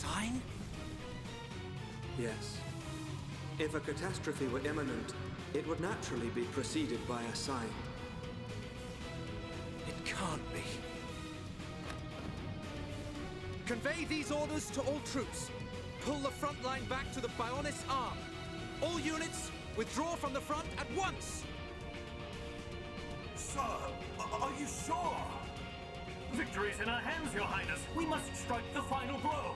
sign? Yes. If a catastrophe were imminent, it would naturally be preceded by a sign. It can't be. Convey these orders to all troops. Pull the front line back to the Mechonis arm. All units, withdraw from the front at once! Sir, are you sure? Victory is in our hands, Your Highness. We must strike the final blow.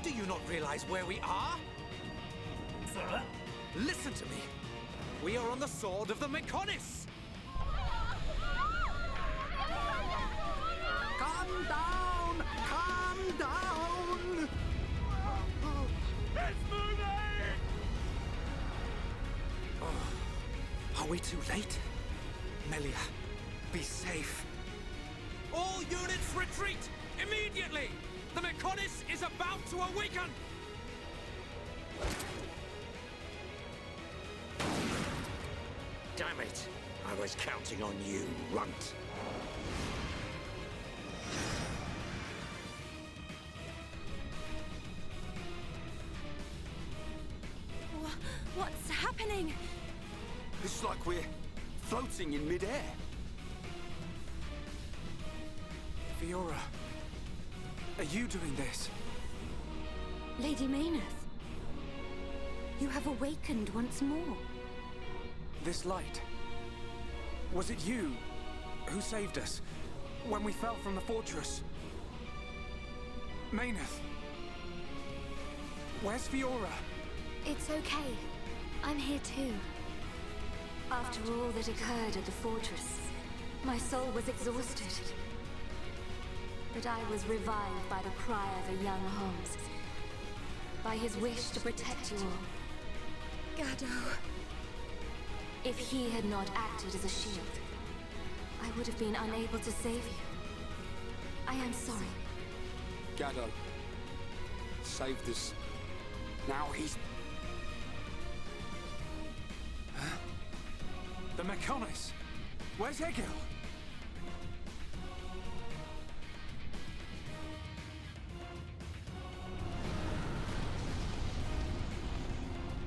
Do you not realize where we are? Sir? Listen to me. We are on the sword of the Mechonis! Calm down! Calm down! It's moving! Are we too late? Melia, be safe. All units retreat! Immediately! The Mechonis is about to awaken! Damn it! I was counting on you, runt. What's happening? It's like we're floating in midair. Fiora, are you doing this? Lady Mechonis, you have awakened once more. This light? Was it you who saved us when we fell from the fortress? Mechonis, where's Fiora? It's okay. I'm here too. After all that occurred at the fortress, my soul was exhausted. But I was revived by the cry of a young Holmes, by his wish to protect you all. Gado. If he had not acted as a shield, I would have been unable to save you. I am sorry. Gado saved us. Now he's... The Mechonis! Where's Egil?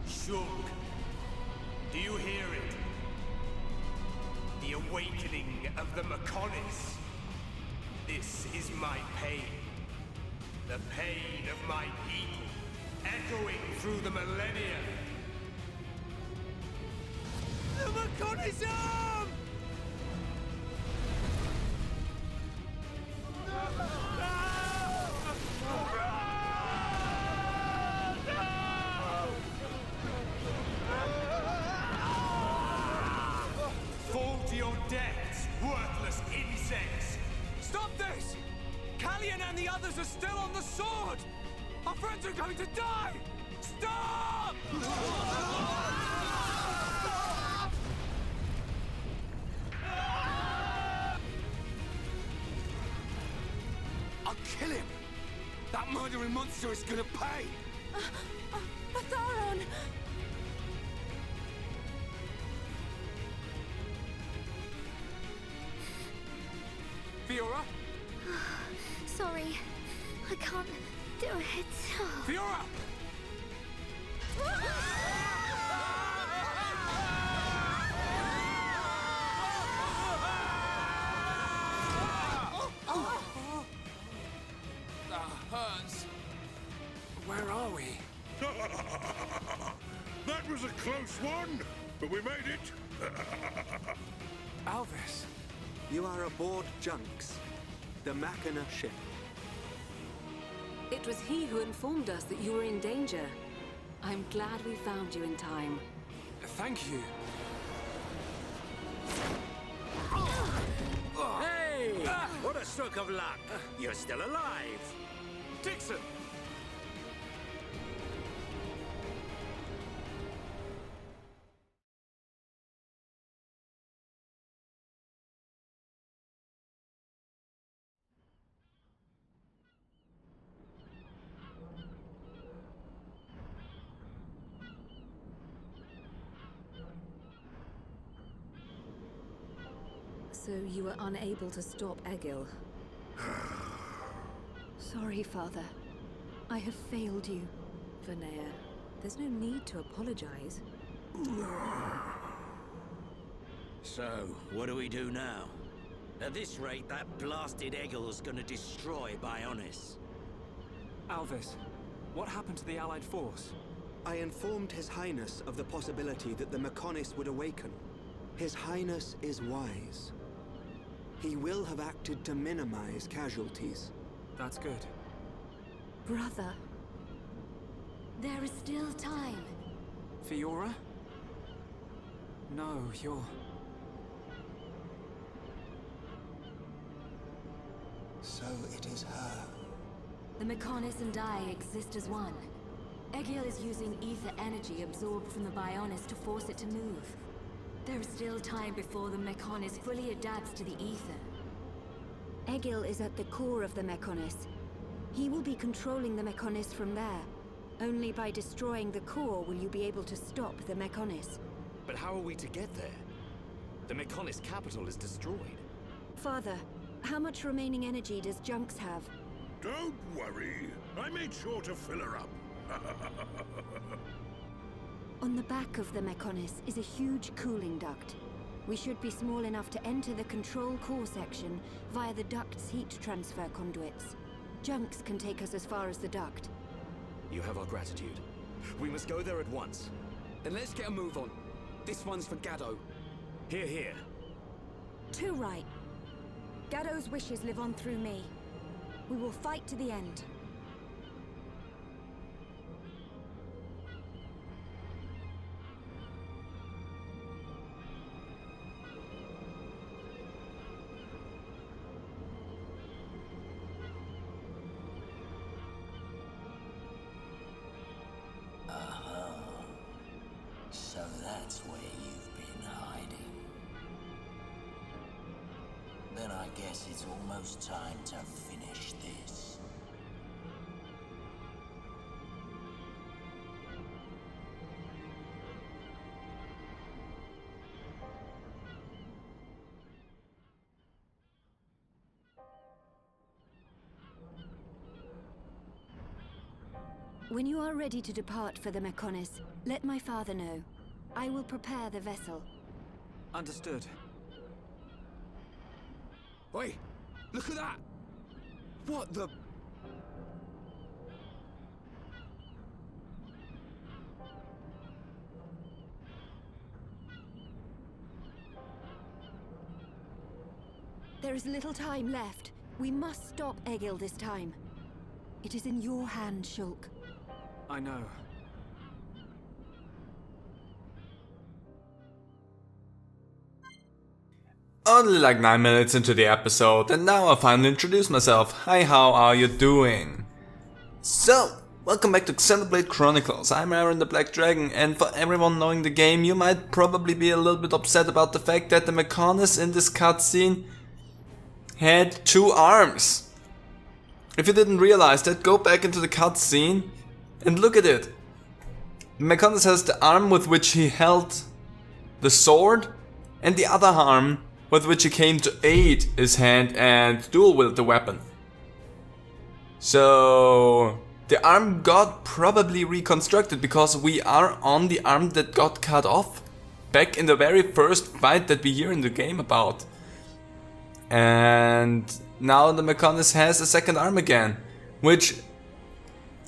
Shug, do you hear it? The awakening of the Mechonis. This is my pain. The pain of my people, echoing through the millennia. The Mechonis arm! Fall to your deaths, worthless insects! Stop this! Callion and the others are still on the sword! Our friends are going to die! Stop! I'll kill him! That murdering monster is gonna pay! Atharon! Fiora? Sorry, I can't do it. Fiora! That hurts. Where are we? That was a close one, but we made it. Alvis. You are aboard Junks, the Machina ship. It was he who informed us that you were in danger. I'm glad we found you in time. Thank you. Hey! What a stroke of luck! You're still alive! Dixon! So you were unable to stop Egil. Sorry, Father. I have failed you. Vanea, there's no need to apologize. So, what do we do now? At this rate, that blasted Eggle's gonna destroy Bionis. Alvis, what happened to the Allied force? I informed His Highness of the possibility that the Mechonis would awaken. His Highness is wise. He will have acted to minimize casualties. That's good. Brother. There is still time. Fiora? No, you're... So it is her. The Mechonis and I exist as one. Egil is using ether energy absorbed from the Bionis to force it to move. There is still time before the Mechonis fully adapts to the ether. Egil is at the core of the Mechonis. He will be controlling the Mechonis from there. Only by destroying the core will you be able to stop the Mechonis. But how are we to get there? The Mechonis capital is destroyed. Father, how much remaining energy does Junks have? Don't worry. I made sure to fill her up. On the back of the Mechonis is a huge cooling duct. We should be small enough to enter the control core section via the duct's heat transfer conduits. Junks can take us as far as the duct. You have our gratitude. We must go there at once. Then let's get a move on. This one's for Gaddo. Here, here. Too right. Gaddo's wishes live on through me. We will fight to the end. So that's where you've been hiding. Then I guess it's almost time to finish this. When you are ready to depart for the Mechonis, let my father know. I will prepare the vessel. Understood. Oi, look at that! What the... There is little time left. We must stop Egil this time. It is in your hand, Shulk. I know. Only like 9 minutes into the episode, and now I finally introduce myself. Hi, how are you doing? So, welcome back to Xenoblade Chronicles. I'm Aaron the Black Dragon, and for everyone knowing the game, you might probably be a little bit upset about the fact that the Mechonis in this cutscene had 2 arms. If you didn't realize that, go back into the cutscene and look at it. Mechonis has the arm with which he held the sword, and the other arm with which he came to aid his hand and duel wield the weapon. So the arm got probably reconstructed because we are on the arm that got cut off back in the very first fight that we hear in the game about. And now the Mechonis has a second arm again, which,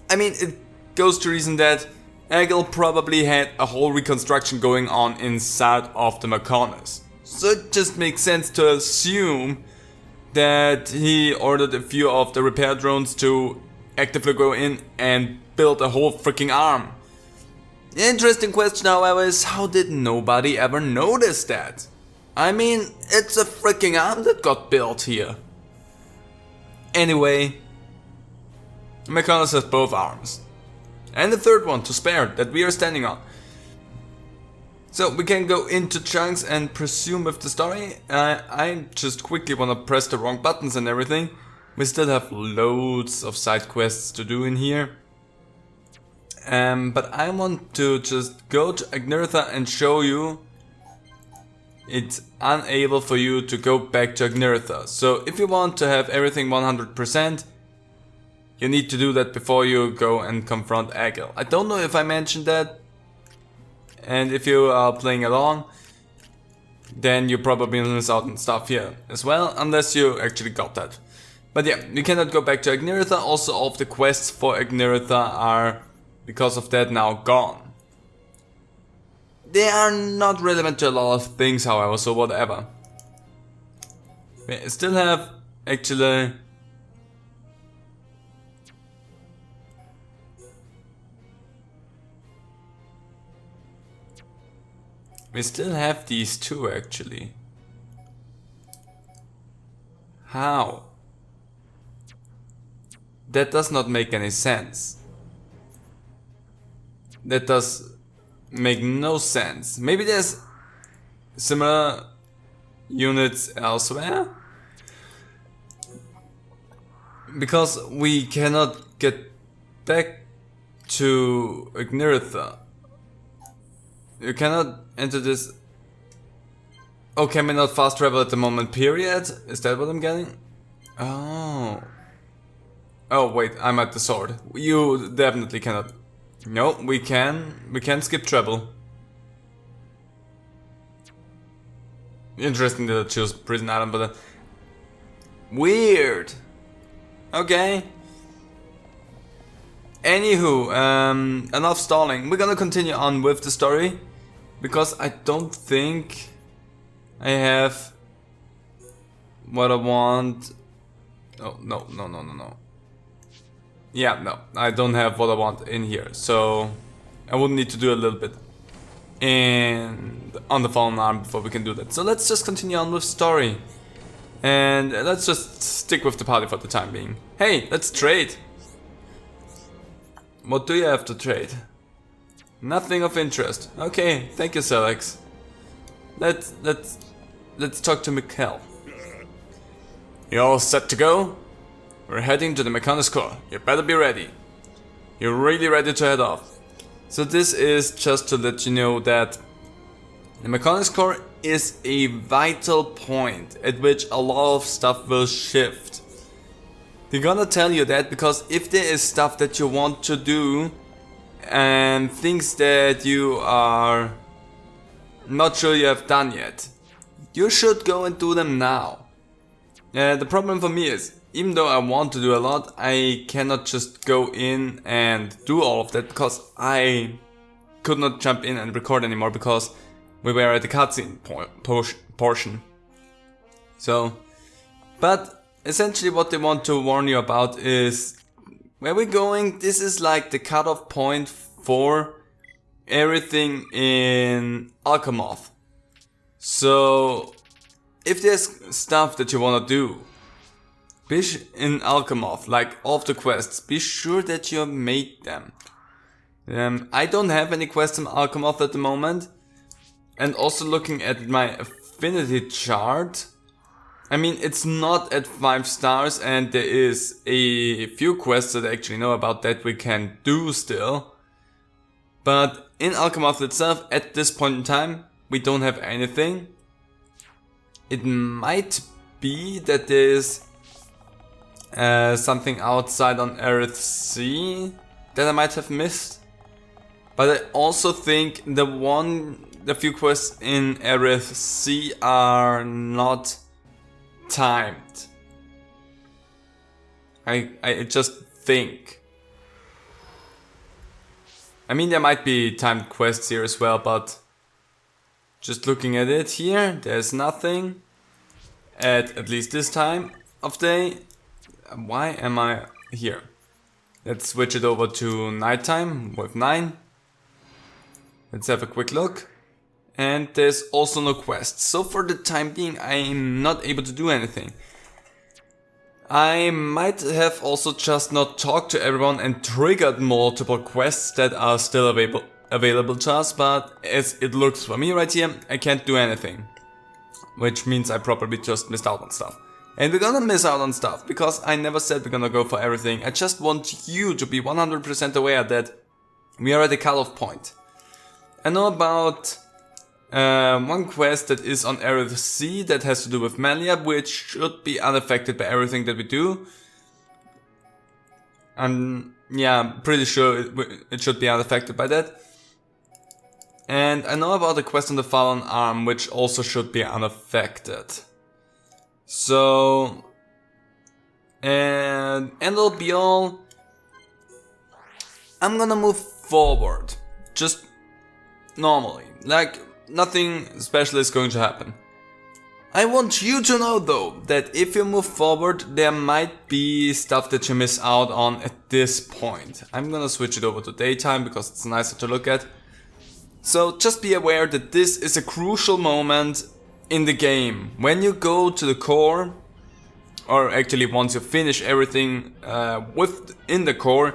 I mean, it goes to reason that Egil probably had a whole reconstruction going on inside of the Mechonis. So it just makes sense to assume that he ordered a few of the repair drones to actively go in and build a whole freaking arm. The interesting question, however, is how did nobody ever notice that? I mean, it's a freaking arm that got built here. Anyway, Mechonis has both arms. And the third one to spare that we are standing on. So we can go into chunks and presume with the story. I just quickly wanna press the wrong buttons and everything. We still have loads of side quests to do in here. But I want to just go to Agnirtha and show you it's unable for you to go back to Agnirtha. So if you want to have everything 100%, you need to do that before you go and confront Egil. I don't know if I mentioned that, and if you are playing along, then you probably miss out on stuff here as well, unless you actually got that. But yeah, you cannot go back to Agniritha. Also, all of the quests for Agniritha are, because of that, now gone. They are not relevant to a lot of things, however, so whatever. We still have, actually... We still have these two, actually. How? That does not make any sense. That does make no sense. Maybe there's similar units elsewhere? Because we cannot get back to Agniritha. You cannot enter this... Oh, can we not fast travel at the moment, period? Is that what I'm getting? Oh. Oh, wait, I'm at the sword. You definitely cannot. No, we can skip travel. Interesting that I choose Prison Island, but... Weird! Okay. Anywho, enough stalling. We're gonna continue on with the story. Because I don't think I have what I want. Oh, no. Yeah, no, I don't have what I want in here. So I would need to do a little bit on the fallen arm before we can do that. So let's just continue on with story. And let's just stick with the party for the time being. Hey, let's trade. What do you have to trade? Nothing of interest. Okay, thank you, Selex. Let's talk to Mikkel. You all set to go? We're heading to the Mechonis core. You better be ready. You're really ready to head off. So this is just to let you know that the Mechonis core is a vital point at which a lot of stuff will shift. They're gonna tell you that because if there is stuff that you want to do and things that you are not sure you have done yet, you should go and do them now. The problem for me is, even though I want to do a lot, I cannot just go in and do all of that because I could not jump in and record anymore because we were at the cutscene portion. So, but essentially what they want to warn you about is where we're going. This is like the cutoff point for everything in Alchemoth. So if there's stuff that you want to do in Alchemoth, like all of the quests, be sure that you made them. I don't have any quests in Alchemoth at the moment. And also looking at my affinity chart, I mean, it's not at 5 stars and there is a few quests that I actually know about that we can do still. But in Alchemoth itself, at this point in time, we don't have anything. It might be that there is something outside on Aerith Sea that I might have missed. But I also think the few quests in Aerith Sea are not timed. I just think. I mean, there might be timed quests here as well, but just looking at it here, there's nothing at least this time of day. Why am I here? Let's switch it over to nighttime with 9. Let's have a quick look. And there's also no quests. So for the time being, I'm not able to do anything. I might have also just not talked to everyone and triggered multiple quests that are still available to us, but as it looks for me right here, I can't do anything. Which means I probably just missed out on stuff. And we're gonna miss out on stuff, because I never said we're gonna go for everything. I just want you to be 100% aware that we are at the cutoff point. I know about one quest that is on Aerith Sea that has to do with Melia, which should be unaffected by everything that we do. And yeah, I'm pretty sure it should be unaffected by that. And I know about the quest on the fallen arm, which also should be unaffected. So, and that'll be all. I'm gonna move forward, just normally, like nothing special is going to happen. I want you to know though, that if you move forward, there might be stuff that you miss out on at this point. I'm gonna switch it over to daytime because it's nicer to look at. So just be aware that this is a crucial moment in the game. When you go to the core, or actually once you finish everything within the core,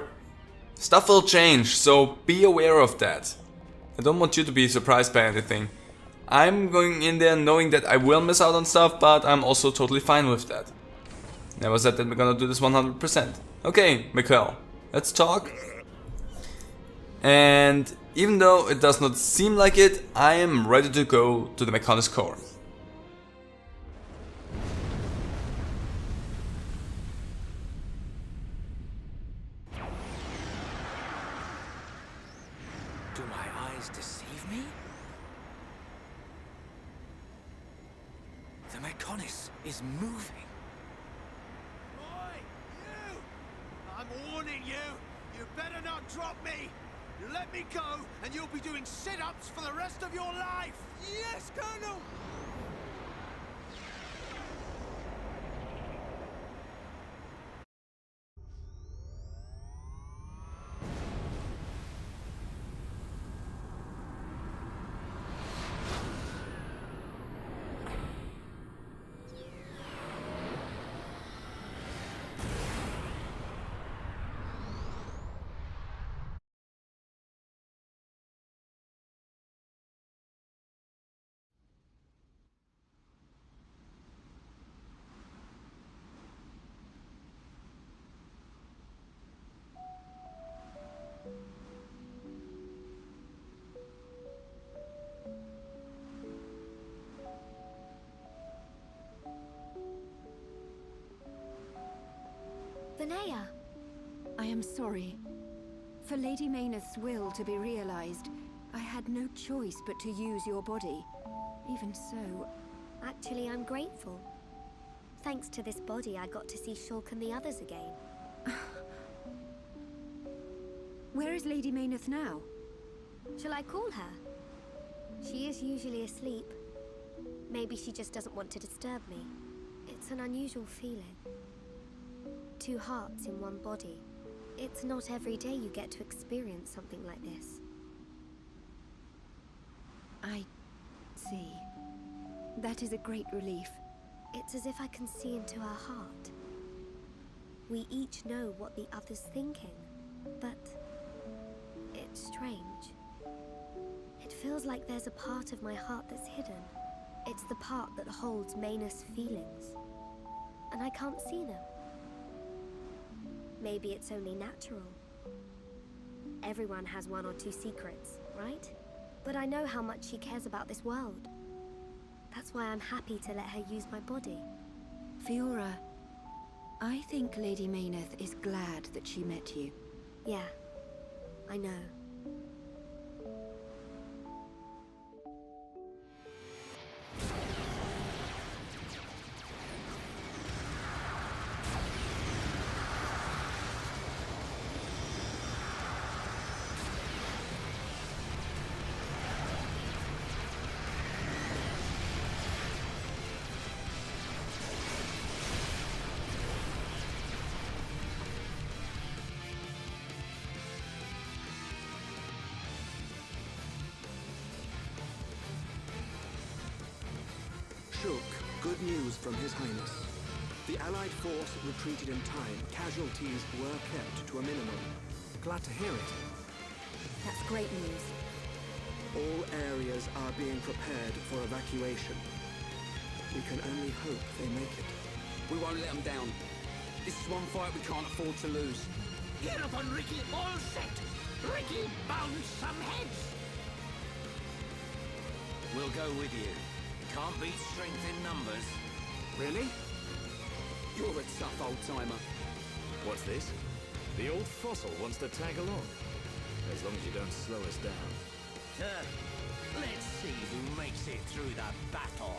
stuff will change, so be aware of that. I don't want you to be surprised by anything. I'm going in there knowing that I will miss out on stuff, but I'm also totally fine with that. Never said that we're gonna do this 100%. Okay, Mikhail, let's talk. And even though it does not seem like it, I am ready to go to the Mechonis core. Do my eyes deceive me? The Mechonis is moving. Oi, you! I'm warning you! You better not drop me! You let me go, and you'll be doing sit-ups for the rest of your life! Yes, Colonel! Linnea! I am sorry. For Lady Meyneth's will to be realized, I had no choice but to use your body. Even so... Actually, I'm grateful. Thanks to this body, I got to see Shulk and the others again. Where is Lady Meyneth now? Shall I call her? She is usually asleep. Maybe she just doesn't want to disturb me. It's an unusual feeling. 2 hearts in one body. It's not every day you get to experience something like this. I see. That is a great relief. It's as if I can see into her heart. We each know what the other's thinking, but it's strange. It feels like there's a part of my heart that's hidden. It's the part that holds Meyneth's feelings, and I can't see them. Maybe it's only natural. Everyone has 1 or 2 secrets, right? But I know how much she cares about this world. That's why I'm happy to let her use my body. Fiora, I think Lady Meyneth is glad that she met you. Yeah, I know. Shulk, good news from His Highness. The Allied force retreated in time. Casualties were kept to a minimum. Glad to hear it. That's great news. All areas are being prepared for evacuation. We can only hope they make it. We won't let them down. This is one fight we can't afford to lose. Get up on Ricky, all set! Ricky, bounce some heads! We'll go with you. Can't beat strength in numbers. Really? You're a tough old-timer. What's this? The old fossil wants to tag along. As long as you don't slow us down. Let's see who makes it through the battle.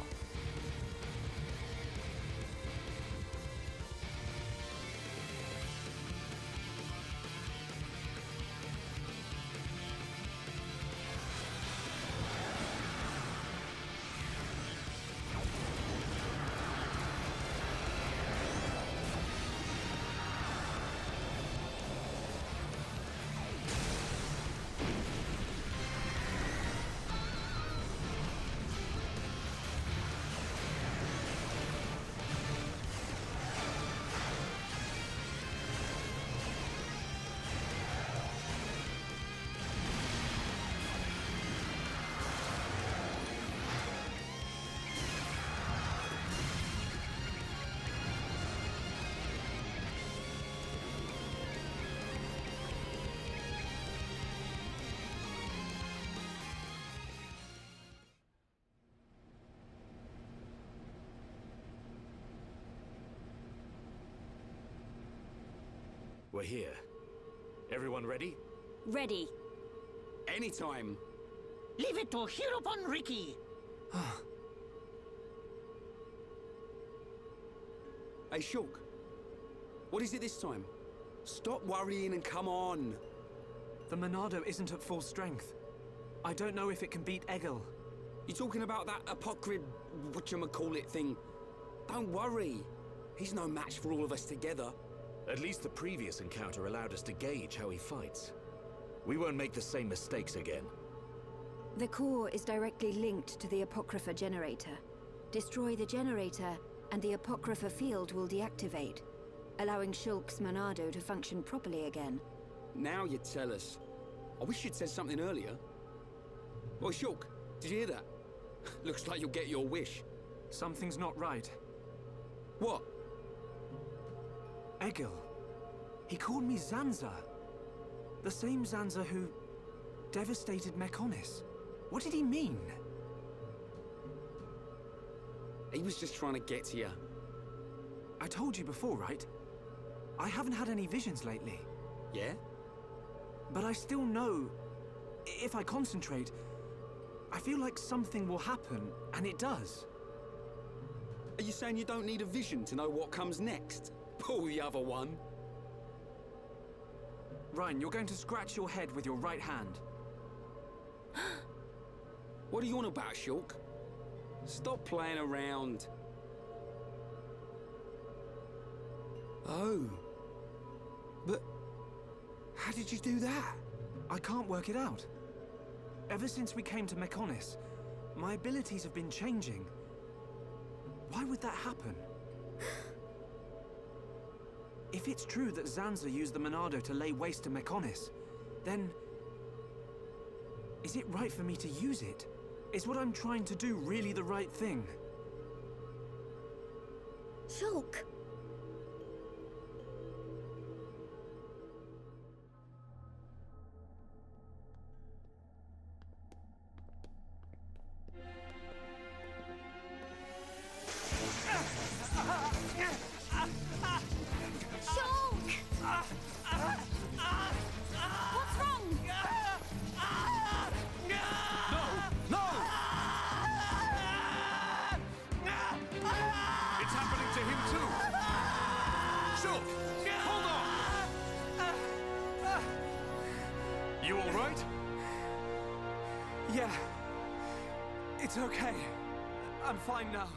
We're here. Everyone ready? Ready. Anytime. Leave it to Hirobon Riki. Hey, Shulk. What is it this time? Stop worrying and come on. The Monado isn't at full strength. I don't know if it can beat Egil. You talking about that apocryph, whatchamacallit thing? Don't worry. He's no match for all of us together. At least the previous encounter allowed us to gauge how he fights. We won't make the same mistakes again. The core is directly linked to the Apocrypha generator. Destroy the generator, and the Apocrypha field will deactivate, allowing Shulk's Monado to function properly again. Now you tell us. I wish you'd said something earlier. Oi, Shulk, did you hear that? Looks like you'll get your wish. Something's not right. What? Egil. He called me Zanza. The same Zanza who devastated Mechonis. What did he mean? He was just trying to get to you. I told you before, right? I haven't had any visions lately. Yeah? But I still know, if I concentrate, I feel like something will happen, and it does. Are you saying you don't need a vision to know what comes next? Pull the other one. Ryan, you're going to scratch your head with your right hand. What are you on about, Shulk? Stop playing around. Oh. But how did you do that? I can't work it out. Ever since we came to Mechonis, my abilities have been changing. Why would that happen? If it's true that Zanza used the Monado to lay waste to Mechonis, then is it right for me to use it? Is what I'm trying to do really the right thing? Shulk! You all right? Yeah. It's okay. I'm fine now.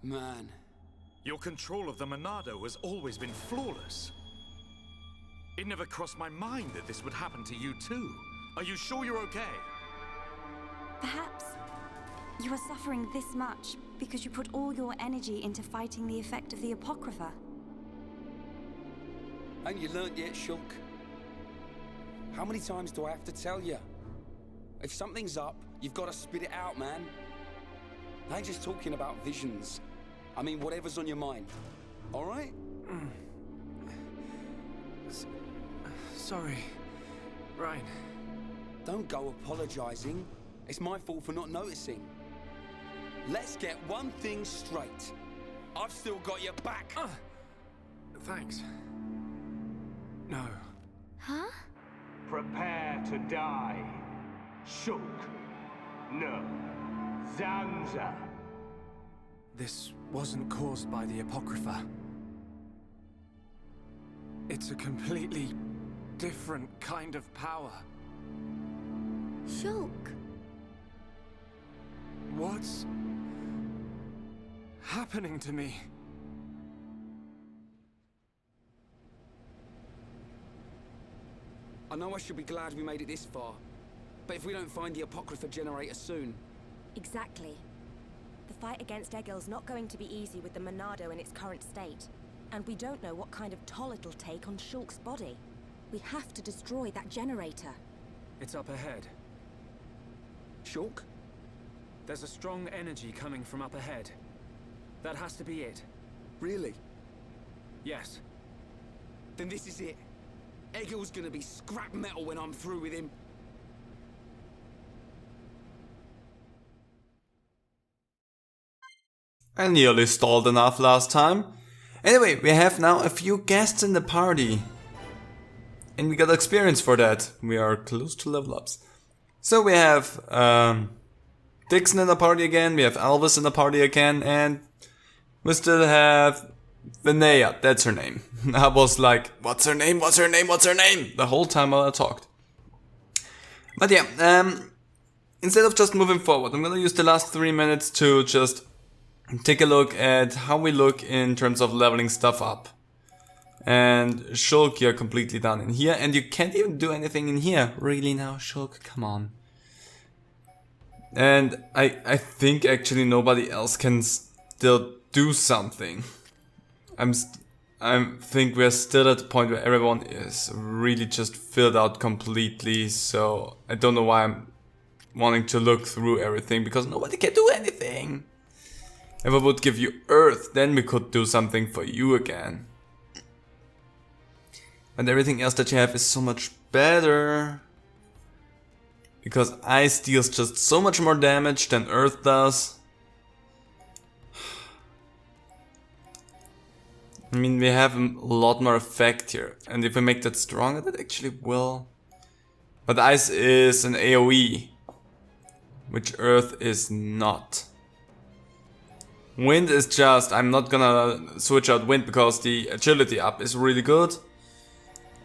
Man. Your control of the Monado has always been flawless. It never crossed my mind that this would happen to you too. Are you sure you're okay? Perhaps you are suffering this much because you put all your energy into fighting the effect of the Apocrypha. Ain't you learnt yet, Shulk? How many times do I have to tell you? If something's up, you've got to spit it out, man. I ain't just talking about visions. I mean, whatever's on your mind. All right? Sorry, Ryan. Don't go apologizing. It's my fault for not noticing. Let's get one thing straight. I've still got your back. Thanks. No. Huh? Prepare to die. Shulk. No. Zanza. This wasn't caused by the Apocrypha. It's a completely different kind of power. Shulk. What's happening to me? I know I should be glad we made it this far, but if we don't find the Apocrypha generator soon... Exactly. The fight against Egil's not going to be easy with the Monado in its current state. And we don't know what kind of toll it'll take on Shulk's body. We have to destroy that generator. It's up ahead. Shulk? There's a strong energy coming from up ahead. That has to be it. Really? Yes. Then this is it. Egil's gonna be scrap metal when I'm through with him. I nearly stalled enough last time. Anyway, we have now a few guests in the party. And we got experience for that. We are close to level ups. So we have Dixon in the party again, we have Elvis in the party again, and we still have Vinaya, that's her name. I was like, what's her name, what's her name, what's her name? The whole time while I talked. But yeah, instead of just moving forward, I'm gonna use the last 3 minutes to just take a look at how we look in terms of leveling stuff up. And Shulk, you're completely done in here, and you can't even do anything in here. Really now, Shulk? Come on. And I think actually nobody else can still do something. I think we're still at the point where everyone is really just filled out completely, so I don't know why I'm wanting to look through everything, because nobody can do anything. If I would give you Earth, then we could do something for you again. And everything else that you have is so much better. Because Ice deals just so much more damage than Earth does. I mean, we have a lot more effect here. And if we make that stronger, that actually will. But Ice is an AoE, which Earth is not. Wind is just, I'm not gonna switch out Wind because the agility up is really good.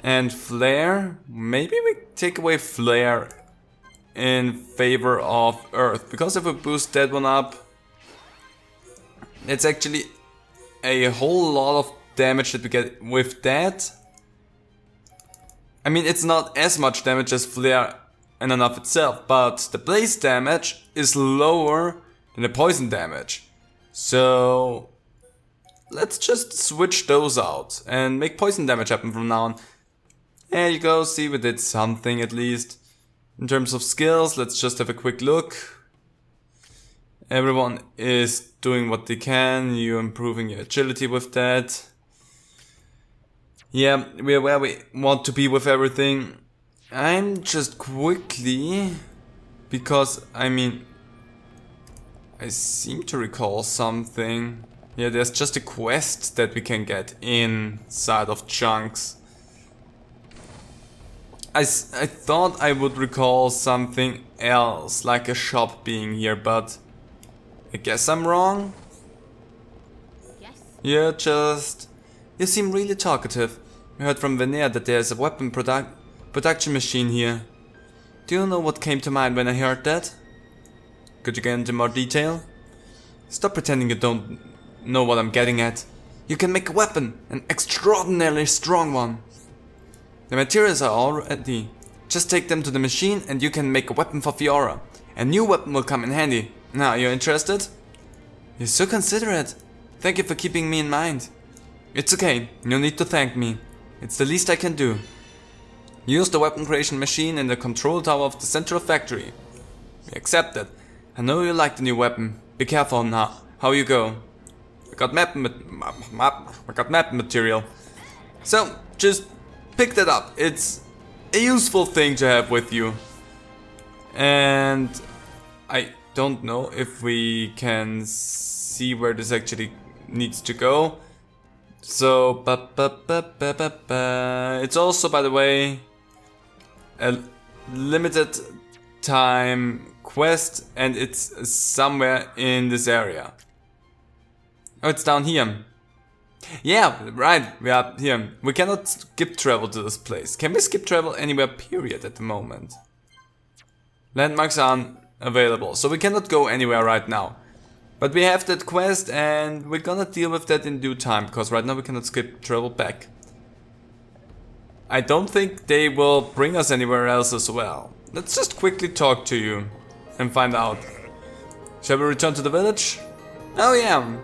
And Flare, maybe we take away Flare in favor of Earth. Because if we boost that one up, it's actually a whole lot of damage that we get with that. I mean, it's not as much damage as Flare in and of itself, but the blaze damage is lower than the poison damage. So let's just switch those out and make poison damage happen from now on. There you go, see, we did something at least. In terms of skills, let's just have a quick look. Everyone is doing what they can, you're improving your agility with that. Yeah, we're where we want to be with everything. I'm just quickly, because I mean, I seem to recall something. Yeah, there's just a quest that we can get inside of chunks. I thought I would recall something else, like a shop being here, but I guess I'm wrong. Yes. You seem really talkative. I heard from Veneer that there's a weapon production machine here. Do you know what came to mind when I heard that? Could you get into more detail? Stop pretending you don't know what I'm getting at. You can make a weapon, an extraordinarily strong one. The materials are all ready. Just take them to the machine and you can make a weapon for Fiora. A new weapon will come in handy. Now, you interested? You're so considerate. Thank you for keeping me in mind. It's okay, no need to thank me. It's the least I can do. Use the weapon creation machine in the control tower of the central factory. We accept it. I know you like the new weapon. Be careful now how you go. I got map material. So, just pick that up. It's a useful thing to have with you. And I don't know if we can see where this actually needs to go. So, it's also, by the way, a limited time quest, and it's somewhere in this area. Oh, it's down here. Yeah, right, we are here. We cannot skip travel to this place. Can we skip travel anywhere, period, at the moment? Landmarks aren't available, so we cannot go anywhere right now. But we have that quest, and we're gonna deal with that in due time, because right now we cannot skip travel back. I don't think they will bring us anywhere else as well. Let's just quickly talk to you and find out. Shall we return to the village? Oh yeah.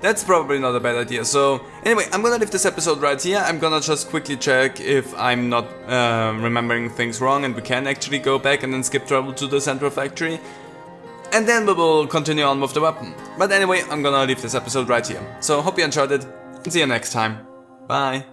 That's probably not a bad idea. So anyway, I'm gonna leave this episode right here. I'm gonna just quickly check if I'm not remembering things wrong and we can actually go back and then skip travel to the central factory. And then we will continue on with the weapon. But anyway, I'm gonna leave this episode right here. So hope you enjoyed it and see you next time. Bye.